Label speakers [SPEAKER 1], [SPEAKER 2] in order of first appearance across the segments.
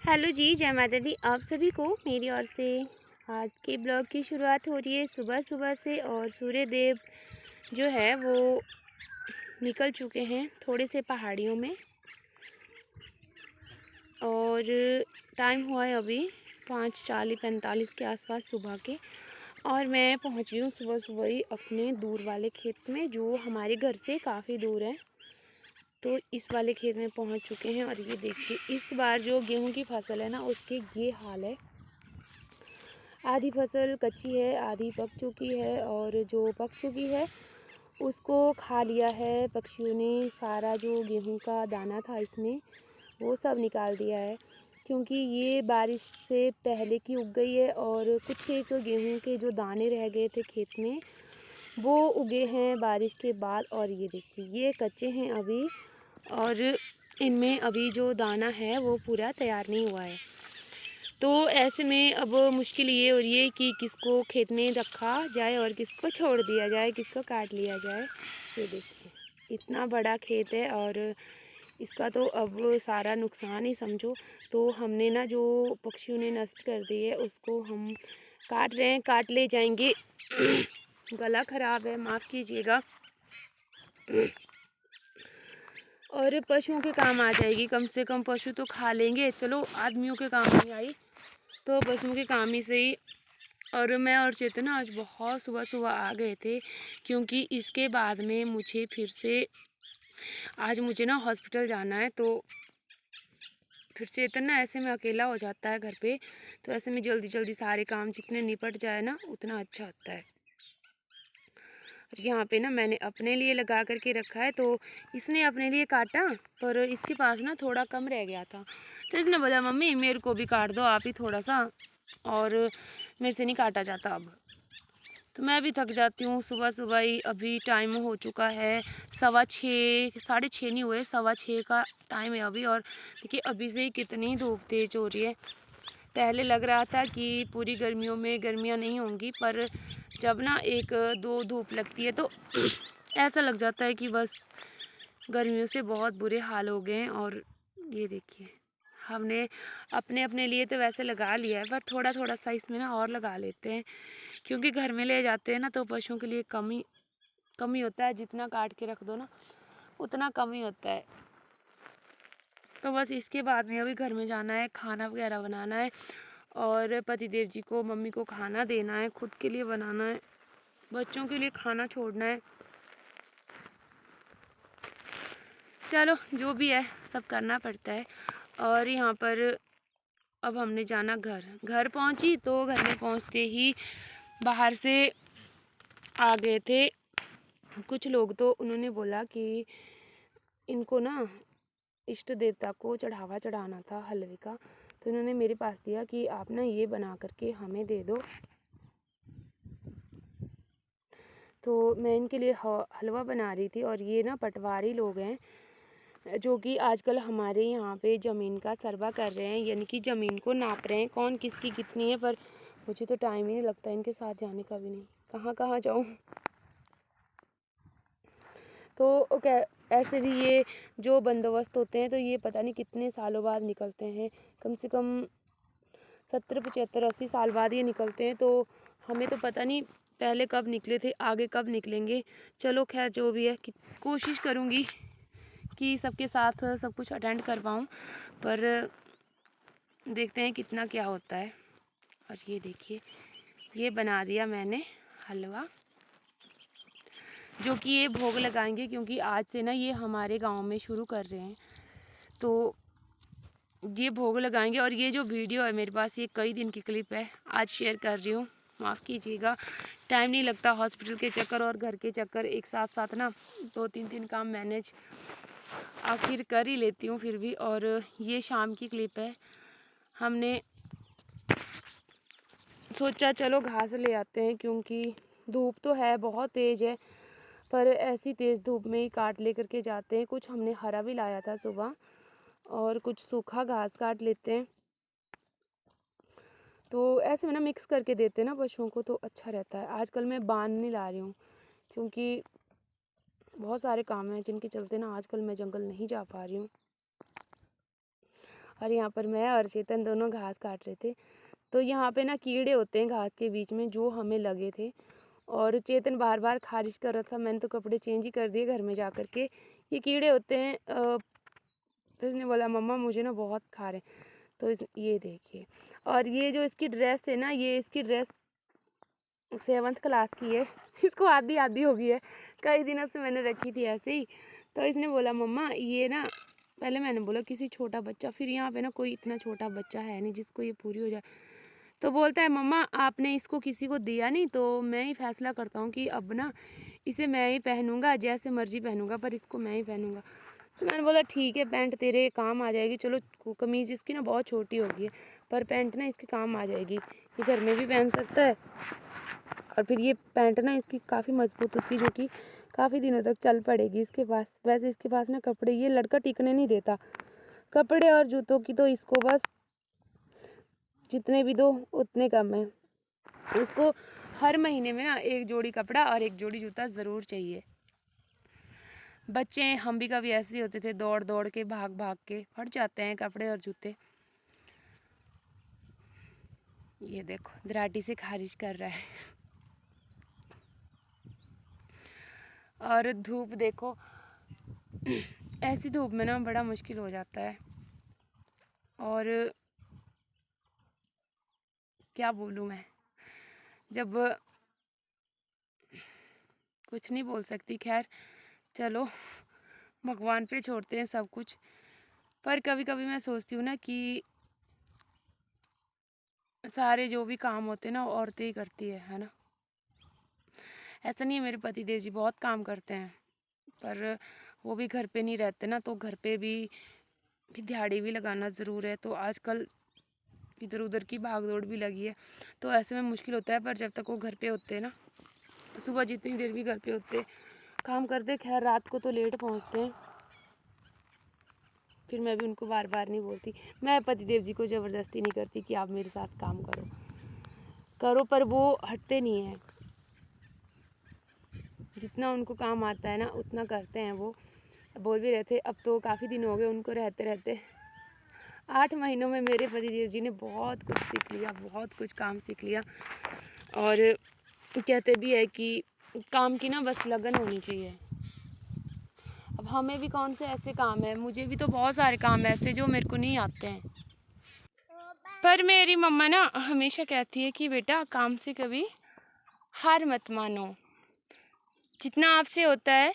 [SPEAKER 1] Hello जी, जय माता दी आप सभी को मेरी ओर से। आज के ब्लॉग की शुरुआत हो रही है सुबह सुबह से और सूर्य देव जो है वो निकल चुके हैं थोड़े से पहाड़ियों में। और टाइम हुआ है अभी 5:40-45 के आसपास सुबह के। और मैं पहुंच गई हूँ सुबह सुबह ही अपने दूर वाले खेत में जो हमारे घर से काफ़ी दूर है। तो इस वाले खेत में पहुंच चुके हैं और ये देखिए इस बार जो गेहूं की फसल है ना उसके ये हाल है। आधी फसल कच्ची है, आधी पक चुकी है और जो पक चुकी है उसको खा लिया है पक्षियों ने। सारा जो गेहूं का दाना था इसमें वो सब निकाल दिया है, क्योंकि ये बारिश से पहले की उग गई है। और कुछ एक गेहूं के जो दाने रह गए थे खेत में वो उगे हैं बारिश के बाद। और ये देखिए ये कच्चे हैं अभी और इनमें अभी जो दाना है वो पूरा तैयार नहीं हुआ है। तो ऐसे में अब मुश्किल ये हो रही है कि किसको खेत में रखा जाए और किसको छोड़ दिया जाए, किसको काट लिया जाए। ये देखिए इतना बड़ा खेत है और इसका तो अब सारा नुकसान ही समझो। तो हमने ना जो पक्षियों ने नष्ट कर दी है उसको हम काट रहे हैं, काट ले जाएंगे। गला ख़राब है, माफ़ कीजिएगा। और पशुओं के काम आ जाएगी, कम से कम पशु तो खा लेंगे, चलो आदमियों के काम नहीं आई तो पशुओं के काम ही सही। और मैं और चेतन आज बहुत सुबह सुबह आ गए थे, क्योंकि इसके बाद में मुझे फिर से आज मुझे ना हॉस्पिटल जाना है। तो फिर चेतन ना ऐसे में अकेला हो जाता है घर पे, तो ऐसे में जल्दी जल्दी सारे काम जितने निपट जाए ना उतना अच्छा होता है। यहाँ पे ना मैंने अपने लिए लगा करके रखा है, तो इसने अपने लिए काटा पर इसके पास ना थोड़ा कम रह गया था। तो इसने बोला मम्मी मेरे को भी काट दो आप ही थोड़ा सा, और मेरे से नहीं काटा जाता अब। तो मैं भी थक जाती हूँ सुबह सुबह ही। अभी टाइम हो चुका है 6:15, 6:30 नहीं हुए, 6:15 का टाइम है अभी। और देखिए अभी से ही कितनी धूप तेज हो रही है। पहले लग रहा था कि पूरी गर्मियों में गर्मियाँ नहीं होंगी, पर जब ना एक दो धूप लगती है तो ऐसा लग जाता है कि बस गर्मियों से बहुत बुरे हाल हो गए हैं। और ये देखिए हमने अपने अपने लिए तो वैसे लगा लिया है, पर थोड़ा थोड़ा सा इसमें ना और लगा लेते हैं, क्योंकि घर में ले जाते हैं ना तो पशुओं के लिए कम ही होता है। जितना काट के रख दो ना उतना कम ही होता है। तो बस इसके बाद में अभी घर में जाना है, खाना वगैरह बनाना है और पतिदेव जी को मम्मी को खाना देना है, खुद के लिए बनाना है, बच्चों के लिए खाना छोड़ना है। चलो जो भी है सब करना पड़ता है। और यहाँ पर अब हमने जाना घर पहुँची तो घर में पहुँचते ही बाहर से आ गए थे कुछ लोग। तो उन्होंने बोला कि इनको ना इष्ट देवता को चढ़ावा चढ़ाना था हलवे का, तो इन्होंने मेरे पास दिया कि आप ना ये बना करके हमें दे दो। तो मैं इनके लिए हलवा बना रही थी। और ये ना पटवारी लोग हैं जो कि आजकल हमारे यहाँ पे ज़मीन का सर्वा कर रहे हैं, यानी कि ज़मीन को नाप रहे हैं कौन किसकी कितनी है। पर मुझे तो टाइम ही नहीं लगता इनके साथ जाने का भी, नहीं कहाँ कहाँ जाऊँ। तो ऐसे भी ये जो बंदोबस्त होते हैं तो ये पता नहीं कितने सालों बाद निकलते हैं, कम से कम 70, 75, 80 साल बाद ये निकलते हैं। तो हमें तो पता नहीं पहले कब निकले थे, आगे कब निकलेंगे। चलो खैर जो भी है, कोशिश करूँगी कि सबके साथ सब कुछ अटेंड कर पाऊँ, पर देखते हैं कितना क्या होता है। और ये देखिए ये बना दिया मैंने हलवा, जो कि ये भोग लगाएंगे, क्योंकि आज से ना ये हमारे गांव में शुरू कर रहे हैं तो ये भोग लगाएंगे। और ये जो वीडियो है मेरे पास ये कई दिन की क्लिप है, आज शेयर कर रही हूँ, माफ़ कीजिएगा। टाइम नहीं लगता, हॉस्पिटल के चक्कर और घर के चक्कर एक साथ साथ ना 2-3 काम मैनेज आखिर कर ही लेती हूँ फिर भी। और ये शाम की क्लिप है, हमने सोचा चलो घास ले आते हैं, क्योंकि धूप तो है बहुत तेज़ है, पर ऐसी तेज़ धूप में ही काट ले करके जाते हैं। कुछ हमने हरा भी लाया था सुबह और कुछ सूखा घास काट लेते हैं। तो ऐसे में ना मिक्स करके देते हैं ना पशुओं को तो अच्छा रहता है। आजकल मैं बांध नहीं ला रही हूँ, क्योंकि बहुत सारे काम हैं जिनके चलते ना आजकल मैं जंगल नहीं जा पा रही हूँ। और यहाँ पर मैं और चेतन दोनों घास काट रहे थे। तो यहाँ पे ना कीड़े होते हैं घास के बीच में, जो हमें लगे थे, और चेतन बार बार खारिश कर रहा था। मैंने तो कपड़े चेंज ही कर दिए घर में जा कर के। ये कीड़े होते हैं। तो इसने बोला मम्मा मुझे ना बहुत खा रहे हैं। तो ये देखिए, और ये जो इसकी ड्रेस है ना, ये इसकी ड्रेस 7th क्लास की है। इसको आधी आधी हो गई है, कई दिनों से मैंने रखी थी ऐसे ही। तो इसने बोला मम्मा ये ना, पहले मैंने बोला किसी छोटा बच्चा, फिर यहाँ पे ना कोई इतना छोटा बच्चा है नहीं जिसको ये पूरी हो जाए। तो बोलता है मम्मा आपने इसको किसी को दिया नहीं, तो मैं ही फैसला करता हूँ कि अब ना इसे मैं ही पहनूंगा, जैसे मर्जी पहनूंगा, पर इसको मैं ही पहनूंगा। तो मैंने बोला ठीक है, पैंट तेरे काम आ जाएगी। चलो कमीज़ इसकी ना बहुत छोटी हो गई है, पर पैंट ना इसके काम आ जाएगी, ये घर में भी पहन सकता है। और फिर ये पैंट ना इसकी काफ़ी मजबूत होती है, जो कि काफ़ी दिनों तक चल पड़ेगी इसके पास। वैसे इसके पास ना कपड़े, ये लड़का टिकने नहीं देता। कपड़े और जूतों की तो इसको बस जितने भी दो उतने कम है। इसको हर महीने में ना एक जोड़ी कपड़ा और एक जोड़ी जूता ज़रूर चाहिए। बच्चे हम भी कभी ऐसे ही होते थे, दौड़ दौड़ के भाग भाग के फट जाते हैं कपड़े और जूते। ये देखो दराटी से खारिज कर रहा है। और धूप देखो, ऐसी धूप में ना बड़ा मुश्किल हो जाता है। और क्या बोलूँ मैं, जब कुछ नहीं बोल सकती। खैर चलो भगवान पे छोड़ते हैं सब कुछ। पर कभी कभी मैं सोचती हूँ ना कि सारे जो भी काम होते हैं ना औरतें ही करती है ना। ऐसा नहीं है, मेरे पति देव जी बहुत काम करते हैं, पर वो भी घर पे नहीं रहते ना, तो घर पे भी दिहाड़ी भी लगाना ज़रूर है। तो आजकल इधर उधर की भाग दौड़ भी लगी है, तो ऐसे में मुश्किल होता है। पर जब तक वो घर पे होते हैं ना, सुबह जितनी देर भी घर पे होते काम करते, खैर रात को तो लेट पहुंचते हैं, फिर मैं भी उनको बार बार नहीं बोलती। मैं पतिदेव जी को ज़बरदस्ती नहीं करती कि आप मेरे साथ काम करो करो, पर वो हटते नहीं हैं। जितना उनको काम आता है ना उतना करते हैं। वो बोल भी रहे थे, अब तो काफ़ी दिन हो गए उनको रहते रहते। 8 महीनों में मेरे पतिदेव जी ने बहुत कुछ सीख लिया, बहुत कुछ काम सीख लिया। और कहते भी है कि काम की ना बस लगन होनी चाहिए। अब हमें भी कौन से ऐसे काम है, मुझे भी तो बहुत सारे काम ऐसे जो मेरे को नहीं आते हैं। पर मेरी मम्मा ना हमेशा कहती है कि बेटा काम से कभी हार मत मानो, जितना आपसे होता है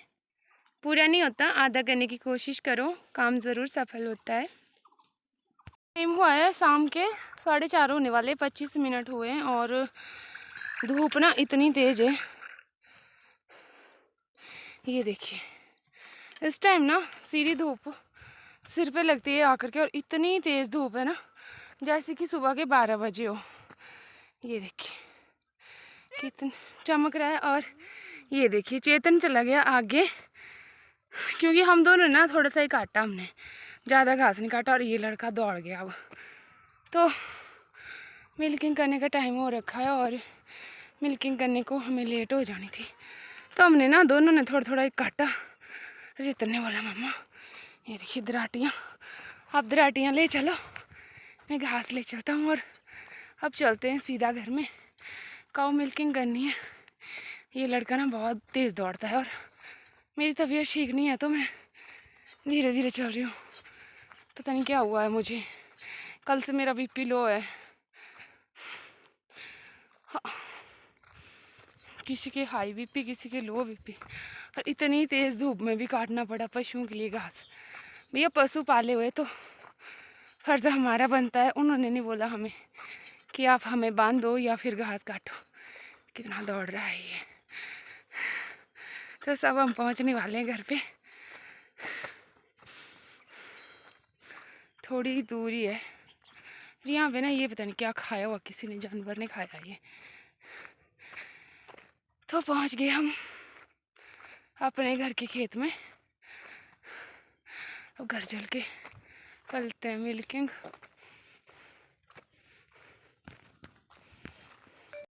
[SPEAKER 1] पूरा नहीं होता, आधा करने की कोशिश करो, काम ज़रूर सफल होता है। टाइम हुआ है शाम के 4:30 होने वाले, 25 मिनट हुए हैं। और धूप ना इतनी तेज़ है, ये देखिए इस टाइम ना सीधी धूप सिर पे लगती है आकर के, और इतनी तेज़ धूप है ना जैसे कि सुबह के 12 बजे हो। ये देखिए कितना चमक रहा है। और ये देखिए चेतन चला गया आगे, क्योंकि हम दोनों ना थोड़ा सा ही काटा, हमने ज़्यादा घास नहीं काटा। और ये लड़का दौड़ गया। अब तो मिल्किंग करने का टाइम हो रखा है, और मिल्किंग करने को हमें लेट हो जानी थी, तो हमने ना दोनों ने थोड़ा थोड़ा ही काटा। चेतन ने बोला मम्मा ये देखिए दराटियाँ, आप दराटियाँ ले चलो, मैं घास ले चलता हूँ। और अब चलते हैं सीधा घर में, काऊ मिल्किंग करनी है। ये लड़का ना बहुत तेज़ दौड़ता है, और मेरी तबीयत ठीक नहीं है, तो मैं धीरे धीरे चल रही हूँ। पता नहीं क्या हुआ है मुझे, कल से मेरा बीपी लो है। हाँ, किसी के हाई बीपी, किसी के लो बीपी, और इतनी तेज़ धूप में भी काटना पड़ा पशुओं के लिए घास। भैया पशु पाले हुए तो फर्ज हमारा बनता है, उन्होंने नहीं बोला हमें कि आप हमें बांध दो या फिर घास काटो। कितना दौड़ रहा है ये। तो सब हम पहुंचने वाले हैं घर पे, थोड़ी ही दूरी है। यहाँ पे ना ये पता नहीं क्या खाया हुआ, किसी ने, जानवर ने खाया ये। तो पहुंच गए हम अपने घर के खेत में। अब घर चल के करते हैं मिल्किंग।